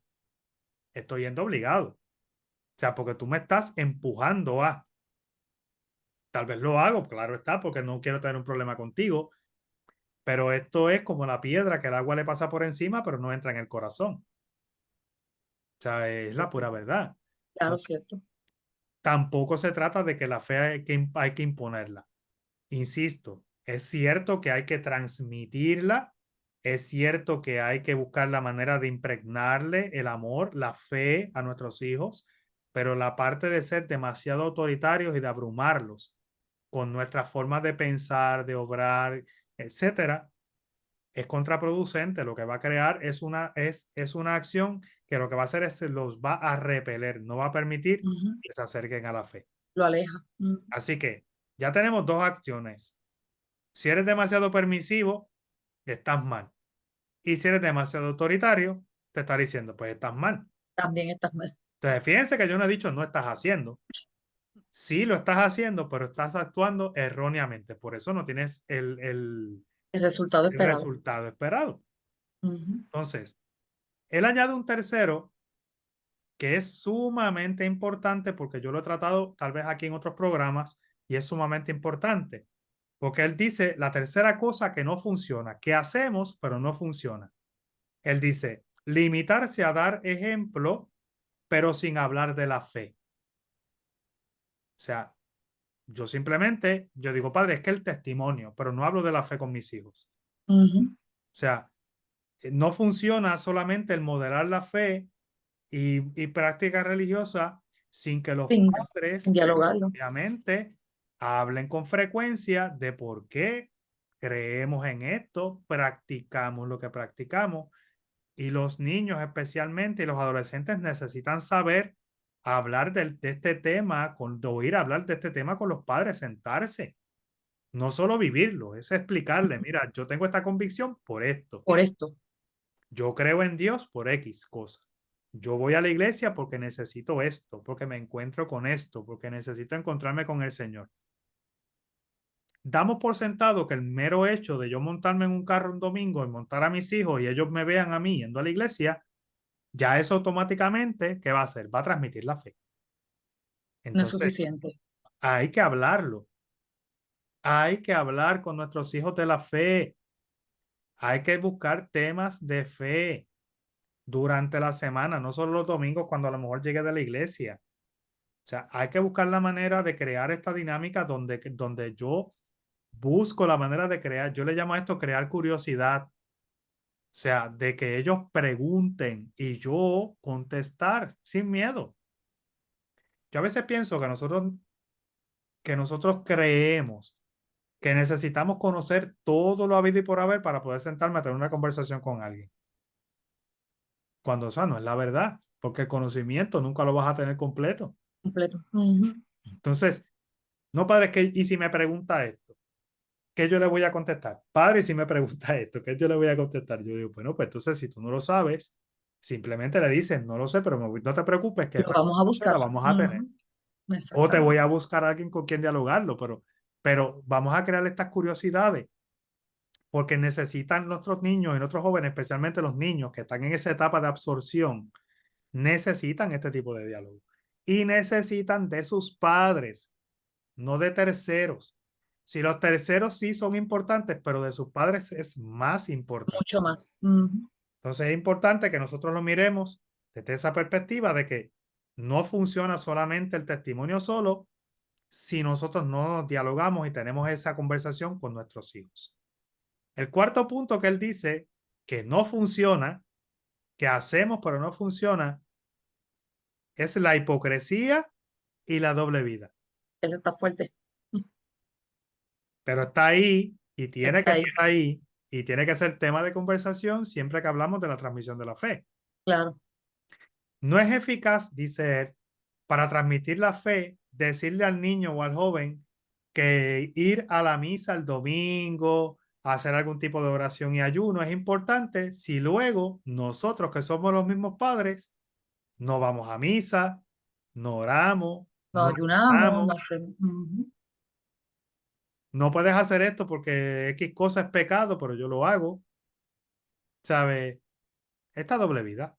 estoy yendo obligado. O sea, porque tú me estás empujando a. Tal vez lo hago, claro está, porque no quiero tener un problema contigo, pero esto es como la piedra que el agua le pasa por encima, pero no entra en el corazón. O sea, es la pura verdad. Claro, Entonces, cierto. tampoco se trata de que la fe hay que imponerla. Insisto, es cierto que hay que transmitirla, es cierto que hay que buscar la manera de impregnarle el amor, la fe a nuestros hijos, pero la parte de ser demasiado autoritarios y de abrumarlos con nuestras formas de pensar, de obrar, etcétera, es contraproducente. Lo que va a crear es una acción que lo que va a hacer es los va a repeler, no va a permitir que se acerquen a la fe. Lo aleja. Así que ya tenemos dos acciones. Si eres demasiado permisivo, estás mal. Y si eres demasiado autoritario, te está diciendo, pues estás mal. También estás mal. Entonces, fíjense que yo no he dicho no estás haciendo. Sí lo estás haciendo, pero estás actuando erróneamente. Por eso no tienes El resultado el esperado. resultado esperado. Entonces, él añade un tercero que es sumamente importante porque yo lo he tratado tal vez aquí en otros programas y es sumamente importante porque él dice la tercera cosa que no funciona, que hacemos pero no funciona. Él dice limitarse a dar ejemplo pero sin hablar de la fe. O sea, yo digo, padre, es que el testimonio, pero no hablo de la fe con mis hijos. O sea, no funciona solamente el moderar la fe y práctica religiosa sin que los padres, dialogarlo. obviamente, hablen con frecuencia de por qué creemos en esto, practicamos lo que practicamos. Y los niños especialmente y los adolescentes necesitan saber hablar de este tema, de oír hablar de este tema con los padres, sentarse. No solo vivirlo, es explicarle, mira, yo tengo esta convicción por esto. Por esto. Yo creo en Dios por X cosa. Yo voy a la iglesia porque necesito esto, porque me encuentro con esto, porque necesito encontrarme con el Señor. Damos por sentado que el mero hecho de yo montarme en un carro un domingo y montar a mis hijos y ellos me vean a mí yendo a la iglesia, ya eso automáticamente, ¿qué va a hacer? Va a transmitir la fe. Entonces, no es suficiente. Hay que hablarlo. Hay que hablar con nuestros hijos de la fe. Hay que buscar temas de fe durante la semana, no solo los domingos cuando a lo mejor llegue de la iglesia. O sea, hay que buscar la manera de crear esta dinámica donde yo busco la manera de crear, yo le llamo a esto crear curiosidad. O sea, de que ellos pregunten y yo contestar sin miedo. Yo a veces pienso que nosotros creemos que necesitamos conocer todo lo habido y por haber para poder sentarme a tener una conversación con alguien. Cuando eso no es la verdad, porque el conocimiento nunca lo vas a tener completo. Completo. Entonces, No, padre, es que, y si me pregunta esto, ¿qué yo le voy a contestar? Padre, si me pregunta esto, ¿qué yo le voy a contestar? Yo digo, bueno, pues entonces si tú no lo sabes, simplemente le dices, no lo sé, pero no te preocupes, que Lo vamos a buscar. la vamos a tener. Ujú, O te voy exactamente. a buscar a alguien con quien dialogarlo, pero vamos a crear estas curiosidades, porque necesitan nuestros niños y nuestros jóvenes, especialmente los niños que están en esa etapa de absorción, necesitan este tipo de diálogo. Y necesitan de sus padres, no de terceros. Si los terceros sí son importantes, pero de sus padres es más importante. Mucho más. Ujú. Entonces es importante que nosotros lo miremos desde esa perspectiva de que no funciona solamente el testimonio solo si nosotros no nos dialogamos y tenemos esa conversación con nuestros hijos. El cuarto punto que él dice que no funciona, que hacemos pero no funciona, es la hipocresía y la doble vida. Ese está fuerte. Pero está ahí y tiene que Está ahí, estar ahí y tiene que ser tema de conversación siempre que hablamos de la transmisión de la fe. claro. No es eficaz, dice él, para transmitir la fe, decirle al niño o al joven que ir a la misa el domingo, hacer algún tipo de oración y ayuno es importante si luego nosotros que somos los mismos padres no vamos a misa, no oramos, Nos no ayunamos, ayunamos. no hacemos. Ujú. No puedes hacer esto porque X cosa es pecado, pero yo lo hago. ¿Sabes? Esta doble vida.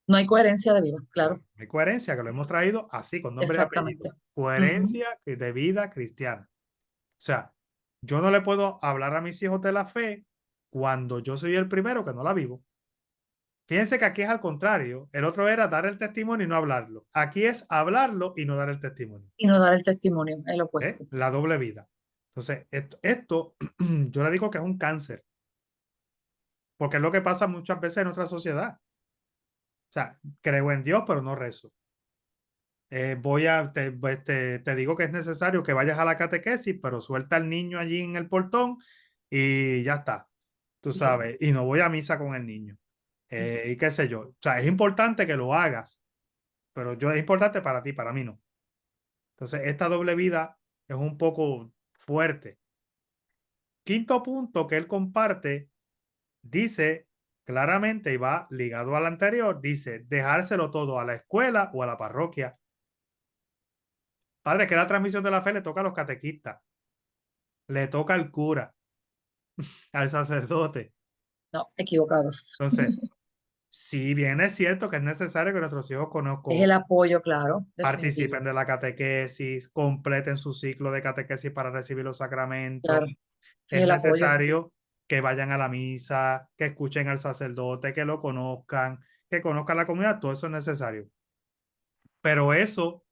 No hay coherencia de vida, claro. Hay coherencia, que lo hemos traído así, con nombre y apellido. Exactamente. Ujú. Coherencia de vida cristiana. O sea, yo no le puedo hablar a mis hijos de la fe cuando yo soy el primero que no la vivo. Fíjense que aquí es al contrario. El otro era dar el testimonio y no hablarlo. Aquí es hablarlo y no dar el testimonio. Y no dar el testimonio, el opuesto. La doble vida. Entonces, esto yo le digo que es un cáncer, porque es lo que pasa muchas veces en nuestra sociedad. O sea, creo en Dios, pero no rezo. Te digo que es necesario que vayas a la catequesis, pero suelta al niño allí en el portón y ya está, tú Sí. sabes, y no voy a misa con el niño. Y qué sé yo. O sea, es importante que lo hagas, pero es importante para ti, para mí no. Entonces, esta doble vida es un poco fuerte. Quinto punto que él comparte, dice claramente y va ligado al anterior, dice dejárselo todo a la escuela o a la parroquia. Padre, que la transmisión de la fe le toca a los catequistas, le toca al cura, al sacerdote. No, equivocados. Entonces, si bien es cierto que es necesario que nuestros hijos Es el apoyo, claro, definitivo. participen de la catequesis, completen su ciclo de catequesis para recibir los sacramentos, Claro, es es el apoyo. necesario que vayan a la misa, que escuchen al sacerdote, que lo conozcan, que conozcan la comunidad, todo eso es necesario. Pero eso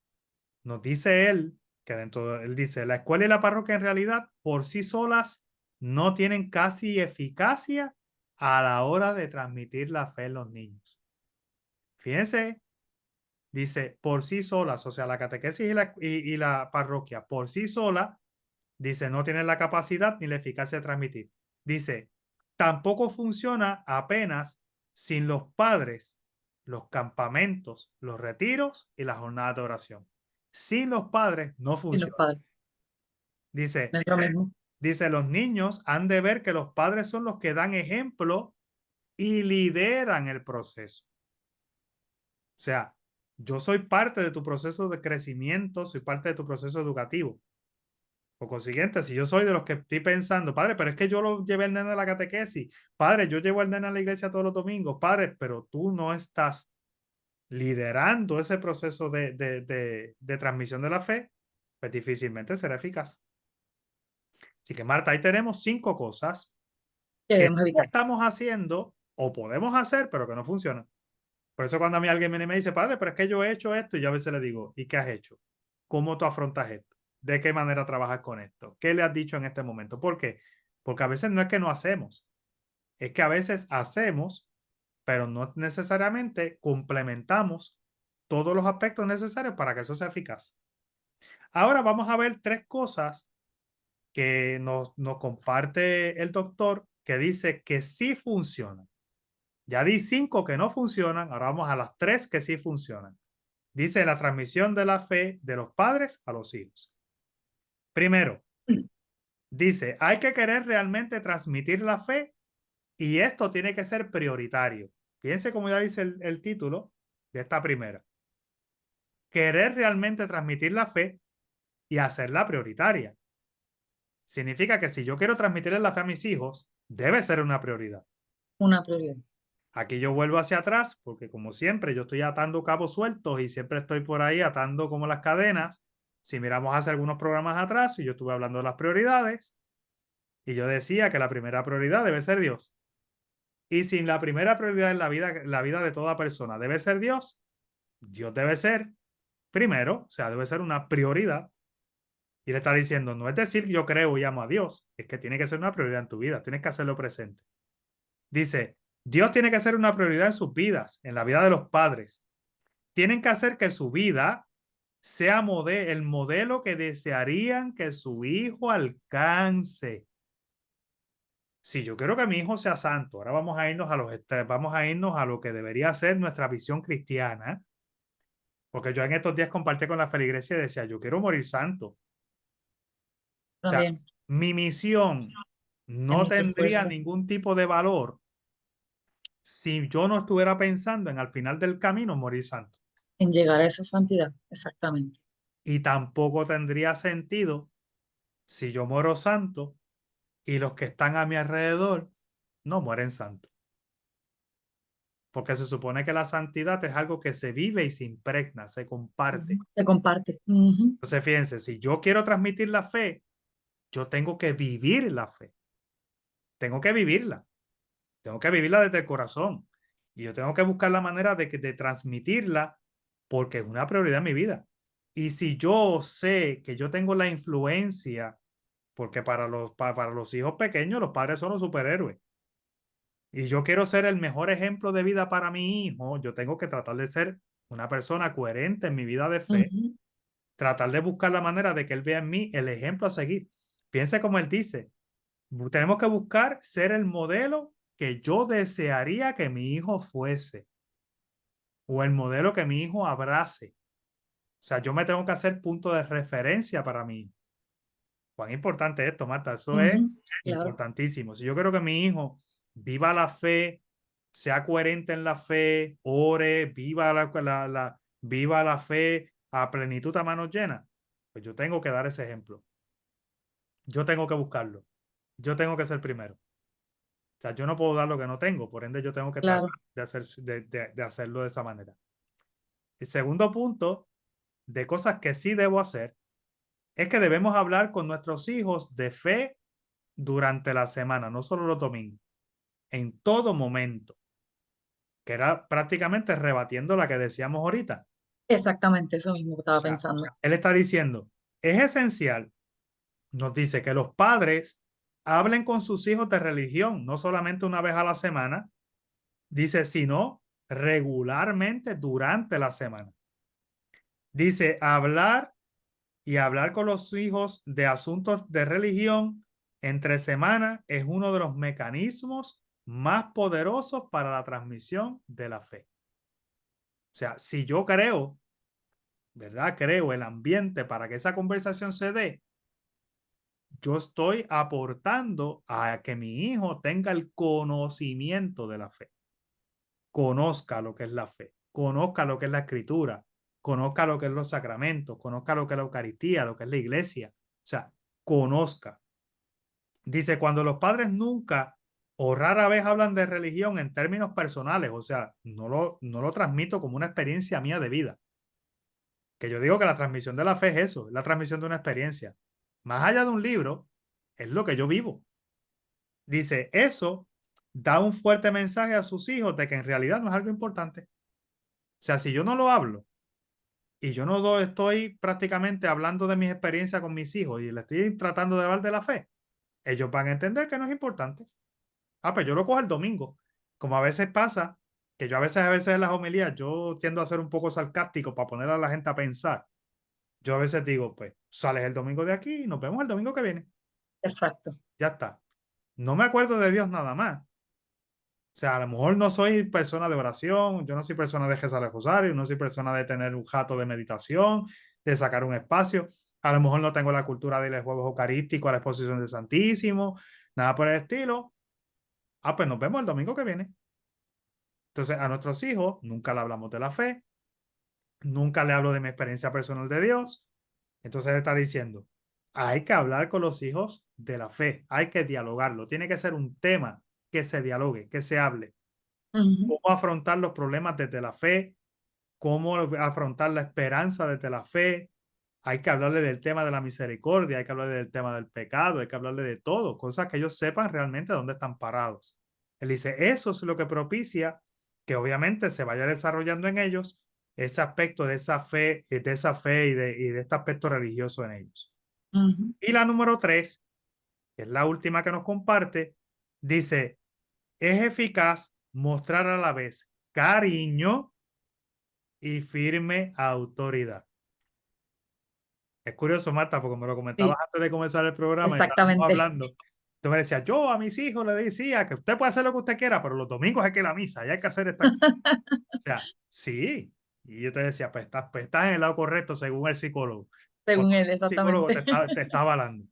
nos dice él, que él dice, la escuela y la parroquia en realidad por sí solas no tienen casi eficacia a la hora de transmitir la fe en los niños. Fíjense, dice, por sí solas, o sea, la catequesis y la parroquia por sí sola, dice, no tienen la capacidad ni la eficacia de transmitir. Dice, tampoco funciona apenas sin los padres, los campamentos, los retiros y las jornadas de oración. Sin los padres no Y los funciona. padres. Dice, No es lo mismo. dice, los niños han de ver que los padres son los que dan ejemplo y lideran el proceso. O sea, yo soy parte de tu proceso de crecimiento, soy parte de tu proceso educativo. Por consiguiente, si yo soy de los que estoy pensando, padre, pero es que yo lo llevé al nene a la catequesis, padre, yo llevo al nene a la iglesia todos los domingos, padre, pero tú no estás liderando ese proceso de transmisión de la fe, pues difícilmente será eficaz. Así que, Marta, ahí tenemos 5 cosas Que que debemos evitar. estamos haciendo o podemos hacer, pero que no funcionan. Por eso cuando a mí alguien viene y me dice, padre, pero es que yo he hecho esto, y yo a veces le digo, ¿y qué has hecho? ¿Cómo tú afrontas esto? ¿De qué manera trabajas con esto? ¿Qué le has dicho en este momento? ¿Por qué? Porque a veces no es que no hacemos, es que a veces hacemos, pero no necesariamente complementamos todos los aspectos necesarios para que eso sea eficaz. Ahora vamos a ver 3 cosas que nos comparte el doctor que dice que sí funcionan. Ya di 5 que no funcionan, ahora vamos a las 3 que sí funcionan. Dice la transmisión de la fe de los padres a los hijos. Primero, dice, hay que querer realmente transmitir la fe y esto tiene que ser prioritario. Fíjense cómo ya dice el título de esta primera. Querer realmente transmitir la fe y hacerla prioritaria. Significa que si yo quiero transmitirle la fe a mis hijos, debe ser una prioridad. Una prioridad. Aquí yo vuelvo hacia atrás porque como siempre yo estoy atando cabos sueltos y siempre estoy por ahí atando como las cadenas. Si miramos hace algunos programas atrás y yo estuve hablando de las prioridades y yo decía que la primera prioridad debe ser Dios. Y si la primera prioridad en la vida de toda persona debe ser Dios, Dios debe ser primero, o sea, debe ser una prioridad. Y le está diciendo, no es decir yo creo y amo a Dios, es que tiene que ser una prioridad en tu vida, tienes que hacerlo presente. Dice, Dios tiene que ser una prioridad en sus vidas, en la vida de los padres. Tienen que hacer que su vida sea el modelo que desearían que su hijo alcance. Si yo quiero que mi hijo sea santo, ahora vamos a irnos a lo que debería ser nuestra visión cristiana, porque yo en estos días compartí con la feligresía y decía, yo quiero morir santo. O sea, También. mi misión no En nuestro tendría esfuerzo. ningún tipo de valor si yo no estuviera pensando en al final del camino morir santo. En llegar a esa santidad, exactamente. Y tampoco tendría sentido si yo muero santo y los que están a mi alrededor no mueren santos. Porque se supone que la santidad es algo que se vive y se impregna, se comparte. Se comparte. Entonces, fíjense, si yo quiero transmitir la fe, yo tengo que vivir la fe. Tengo que vivirla. Tengo que vivirla desde el corazón. Y yo tengo que buscar la manera de transmitirla porque es una prioridad en mi vida. Y si yo sé que yo tengo la influencia, porque para los hijos pequeños los padres son los superhéroes. Y yo quiero ser el mejor ejemplo de vida para mi hijo, yo tengo que tratar de ser una persona coherente en mi vida de fe, tratar de buscar la manera de que él vea en mí el ejemplo a seguir. Piense como él dice, tenemos que buscar ser el modelo que yo desearía que mi hijo fuese o el modelo que mi hijo abrace. O sea, yo me tengo que hacer punto de referencia para mí. Cuán importante es esto, Marta, eso es claro. importantísimo. Si yo quiero que mi hijo viva la fe, sea coherente en la fe, ore, viva la fe a plenitud a manos llenas, pues yo tengo que dar ese ejemplo. Yo tengo que buscarlo. Yo tengo que ser primero. O sea, yo no puedo dar lo que no tengo, por ende yo tengo que Claro. tratar de hacerlo de esa manera. El segundo punto de cosas que sí debo hacer es que debemos hablar con nuestros hijos de fe durante la semana, no solo los domingos, en todo momento, que era prácticamente rebatiendo la que decíamos ahorita. Exactamente, eso mismo que estaba pensando. Él está diciendo, es esencial, nos dice que los padres hablen con sus hijos de religión, no solamente una vez a la semana, dice, sino regularmente durante la semana. Dice, hablar con los hijos de asuntos de religión entre semana es uno de los mecanismos más poderosos para la transmisión de la fe. O sea, si yo creo, ¿verdad? Creo el ambiente para que esa conversación se dé, yo estoy aportando a que mi hijo tenga el conocimiento de la fe. Conozca lo que es la fe, conozca lo que es la escritura, conozca lo que es los sacramentos, conozca lo que es la Eucaristía, lo que es la iglesia. O sea, conozca. Dice, cuando los padres nunca o rara vez hablan de religión en términos personales, o sea, no lo transmito como una experiencia mía de vida. Que yo digo que la transmisión de la fe es eso, es la transmisión de una experiencia. Más allá de un libro, es lo que yo vivo. Dice, eso da un fuerte mensaje a sus hijos de que en realidad no es algo importante. O sea, si yo no lo hablo y yo no estoy prácticamente hablando de mis experiencias con mis hijos y le estoy tratando de hablar de la fe, ellos van a entender que no es importante. Pues yo lo cojo el domingo. Como a veces pasa, que yo a veces en las homilías, yo tiendo a ser un poco sarcástico para poner a la gente a pensar. Yo a veces digo, pues, sales el domingo de aquí y nos vemos el domingo que viene. Exacto. Ya está. No me acuerdo de Dios nada más. O sea, a lo mejor no soy persona de oración, yo no soy persona de rezar el rosario, no soy persona de tener un jato de meditación, de sacar un espacio. A lo mejor no tengo la cultura de los juegos eucarísticos, a la exposición del Santísimo, nada por el estilo. Pues nos vemos el domingo que viene. Entonces, a nuestros hijos nunca le hablamos de la fe, nunca le hablo de mi experiencia personal de Dios. Entonces, él está diciendo, hay que hablar con los hijos de la fe, hay que dialogarlo, tiene que ser un tema que se dialogue, que se hable. Cómo afrontar los problemas desde la fe, cómo afrontar la esperanza desde la fe. Hay que hablarle del tema de la misericordia, hay que hablarle del tema del pecado, hay que hablarle de todo, cosas que ellos sepan realmente dónde están parados. Él dice, eso es lo que propicia que obviamente se vaya desarrollando en ellos ese aspecto de esa fe y de este aspecto religioso en ellos. Y la número 3, que es la última que nos comparte, dice, es eficaz mostrar a la vez cariño y firme autoridad. Es curioso, Marta, porque me lo comentabas antes de comenzar el programa y estábamos Exactamente. hablando. Tú me decías, yo a mis hijos les decía que usted puede hacer lo que usted quiera, pero los domingos hay que ir a la misa y hay que hacer esta cosa. O sea, sí. Y yo te decía, pues estás en el lado correcto según el psicólogo. Según Porque él, el psicólogo exactamente. te está avalando.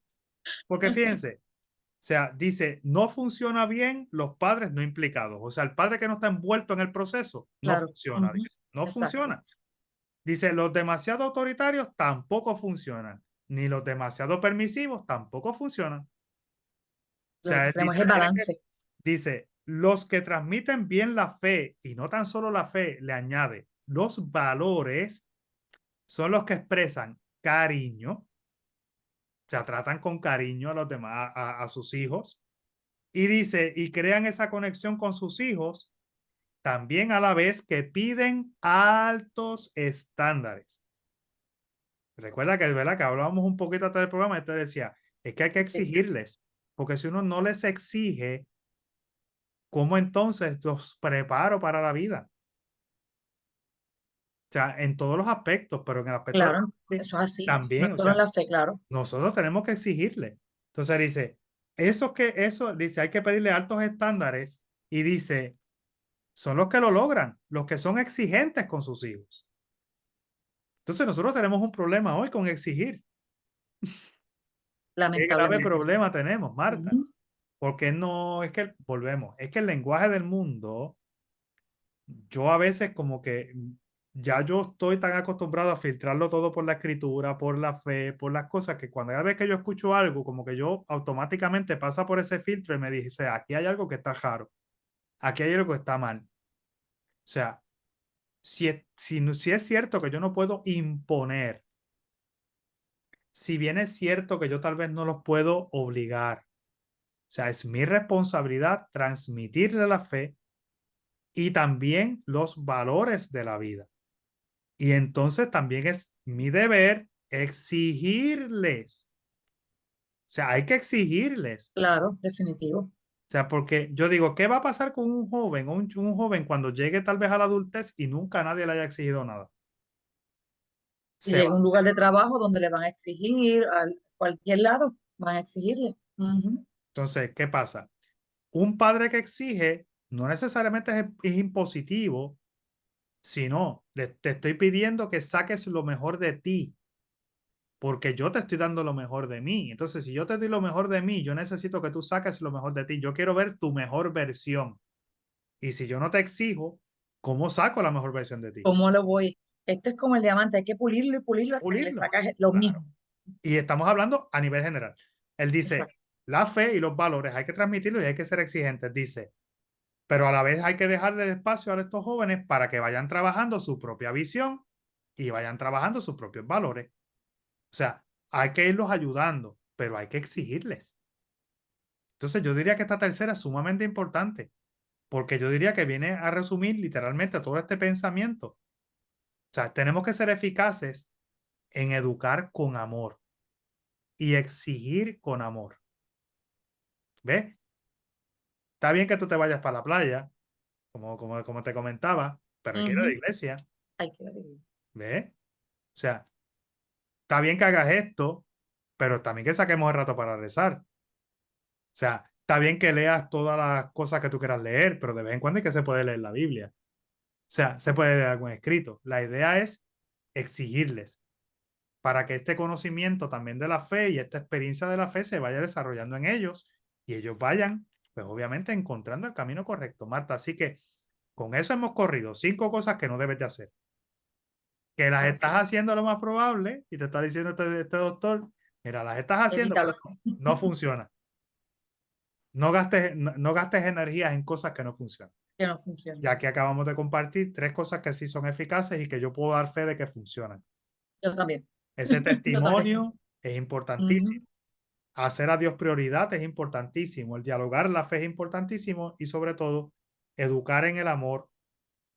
Porque fíjense, o sea, dice, no funciona bien los padres no implicados. O sea, el padre que no está envuelto en el proceso no Claro. funciona. Dice, no Exacto. funciona. Dice, los demasiado autoritarios tampoco funcionan, ni los demasiado permisivos tampoco funcionan. O sea, él Tenemos dice, el balance. dice, los que transmiten bien la fe, y no tan solo la fe, le añade, los valores son los que expresan cariño, o sea, tratan con cariño a los demás, a sus hijos, y dice, y crean esa conexión con sus hijos, también a la vez que piden altos estándares. Recuerda que, ¿verdad? Que hablábamos un poquito antes del programa y te decía, es que hay que exigirles, porque si uno no les exige, ¿cómo entonces los preparo para la vida? O sea, en todos los aspectos, pero en el aspecto de Claro, la fe eso es así. No también, o solo en sea, la fe, claro. nosotros tenemos que exigirle. Entonces dice, dice, hay que pedirle altos estándares y dice, son los que lo logran, los que son exigentes con sus hijos. Entonces nosotros tenemos un problema hoy con exigir. Qué grave Lamentablemente. problema tenemos, Marta. Ujú. Porque no, es que, volvemos, es que el lenguaje del mundo, yo a veces como que ya yo estoy tan acostumbrado a filtrarlo todo por la escritura, por la fe, por las cosas, que cuando cada vez que yo escucho algo, como que yo automáticamente pasa por ese filtro y me dice, aquí hay algo que está raro, aquí hay algo que está mal. O sea, si es cierto que yo no puedo imponer, si bien es cierto que yo tal vez no los puedo obligar, o sea, es mi responsabilidad transmitirle la fe y también los valores de la vida. Y entonces también es mi deber exigirles. O sea, hay que exigirles. Claro, definitivo. O sea, porque yo digo, ¿qué va a pasar con un joven o un joven cuando llegue tal vez a la adultez y nunca nadie le haya exigido nada? Y Se llega va. a un lugar de trabajo donde le van a exigir, a cualquier lado, van a exigirle. Ujú. Entonces, ¿qué pasa? Un padre que exige no necesariamente es impositivo, sino te estoy pidiendo que saques lo mejor de ti, porque yo te estoy dando lo mejor de mí. Entonces, si yo te doy lo mejor de mí, yo necesito que tú saques lo mejor de ti. Yo quiero ver tu mejor versión. Y si yo no te exijo, ¿cómo saco la mejor versión de ti? ¿Cómo lo voy? Esto es como el diamante, hay que pulirlo y pulirlo hasta que le Pulirlo. sacas lo Claro. mismo. Y estamos hablando a nivel general. Él dice, Exacto. la fe y los valores hay que transmitirlos y hay que ser exigentes. Dice, pero a la vez hay que dejarle espacio a estos jóvenes para que vayan trabajando su propia visión y vayan trabajando sus propios valores. O sea, hay que irlos ayudando, pero hay que exigirles. Entonces yo diría que esta tercera es sumamente importante, porque yo diría que viene a resumir literalmente todo este pensamiento. O sea, tenemos que ser eficaces en educar con amor y exigir con amor. ¿Ves? Está bien que tú te vayas para la playa, como te comentaba, pero hay que ir a la Ujú. iglesia. Hay que darle. ¿Ves? O sea, está bien que hagas esto, pero también que saquemos el rato para rezar. O sea, está bien que leas todas las cosas que tú quieras leer, pero de vez en cuando hay que se puede leer la Biblia. O sea, se puede leer algún escrito. La idea es exigirles. para que este conocimiento también de la fe y esta experiencia de la fe se vaya desarrollando en ellos y ellos vayan, pues obviamente, encontrando el camino correcto, Marta. Así que con eso hemos corrido 5 cosas que no debes de hacer. Que las estás haciendo lo más probable, y te está diciendo este doctor, mira, las estás haciendo, pero no funciona. No gastes energías en cosas que no funcionan. Que no funciona. Ya que acabamos de compartir 3 cosas que sí son eficaces y que yo puedo dar fe de que funcionan. Yo también. Ese testimonio es importantísimo. Hacer a Dios prioridad es importantísimo. El dialogar la fe es importantísimo y sobre todo educar en el amor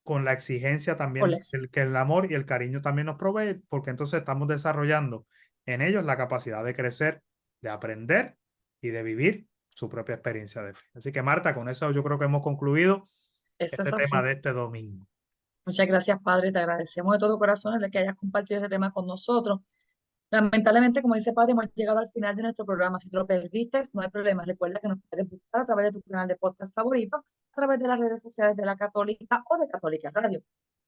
con la exigencia también que el amor y el cariño también nos provee, porque entonces estamos desarrollando en ellos la capacidad de crecer, de aprender y de vivir su propia experiencia de fe. Así que Marta, con eso yo creo que hemos concluido este tema de este domingo. Muchas gracias, Padre. Te agradecemos de todo corazón el que hayas compartido este tema con nosotros. Lamentablemente, como dice Padre, hemos llegado al final de nuestro programa. Si te lo perdiste, no hay problema. Recuerda que nos puedes buscar a través de tu canal de podcast favorito, a través de las redes sociales de La Católica o de Católica Radio.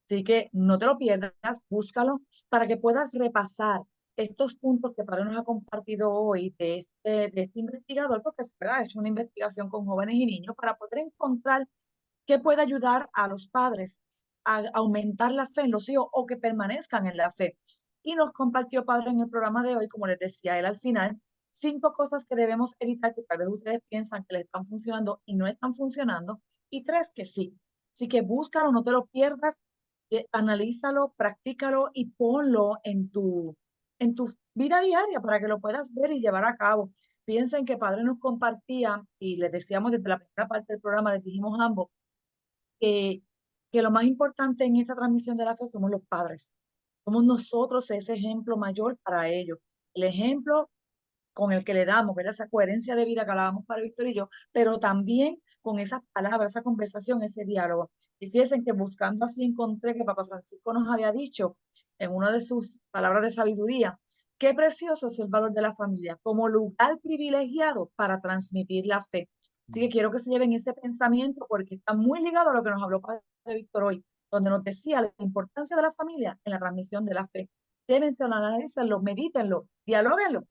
Así que no te lo pierdas, búscalo para que puedas repasar estos puntos que Padre nos ha compartido hoy de este investigador, porque ha hecho una investigación con jóvenes y niños para poder encontrar qué puede ayudar a los padres a aumentar la fe en los hijos o que permanezcan en la fe. Y nos compartió Padre en el programa de hoy, como les decía él al final, 5 cosas que debemos evitar que tal vez ustedes piensan que les están funcionando y no están funcionando, y 3 que sí. Así que búscalo, no te lo pierdas, analízalo, practícalo y ponlo en tu vida diaria para que lo puedas ver y llevar a cabo. Piensen que Padre nos compartía, y les decíamos desde la primera parte del programa, les dijimos ambos, que lo más importante en esta transmisión de la fe somos los padres. Somos nosotros ese ejemplo mayor para ellos. El ejemplo con el que le damos, ¿verdad? Esa coherencia de vida que hablábamos para Víctor y yo, pero también con esas palabras, esa conversación, ese diálogo. Y fíjense que buscando así encontré que Papa Francisco nos había dicho en una de sus palabras de sabiduría, qué precioso es el valor de la familia como lugar privilegiado para transmitir la fe. Así que quiero que se lleven ese pensamiento porque está muy ligado a lo que nos habló Padre Víctor hoy, donde nos decía la importancia de la familia en la transmisión de la fe. Deben analícenlo, medítenlo, dialóguenlo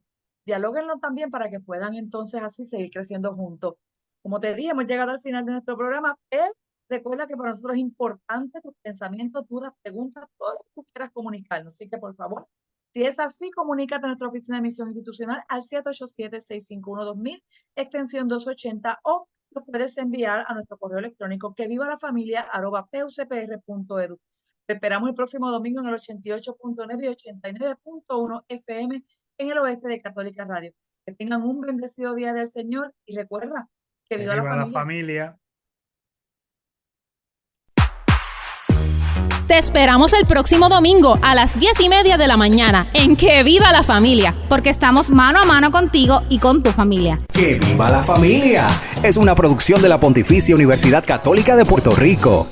también para que puedan entonces así seguir creciendo juntos. Como te dije, hemos llegado al final de nuestro programa, pero recuerda que para nosotros es importante tus pensamientos, dudas, preguntas, todo lo que tú quieras comunicarnos. Así que por favor, si es así, comunícate a nuestra oficina de misión institucional al 787-651-2000, extensión 280, o lo puedes enviar a nuestro correo electrónico quevivalafamilia@pucpr.edu. Te esperamos el próximo domingo en el 88.9 y 89.1 FM en el oeste de Católica Radio. Que tengan un bendecido día del Señor y recuerda que viva la familia. Te esperamos el próximo domingo a las 10:30 de la mañana en Que Viva la Familia. Porque estamos mano a mano contigo y con tu familia. ¡Que viva la familia! Es una producción de la Pontificia Universidad Católica de Puerto Rico.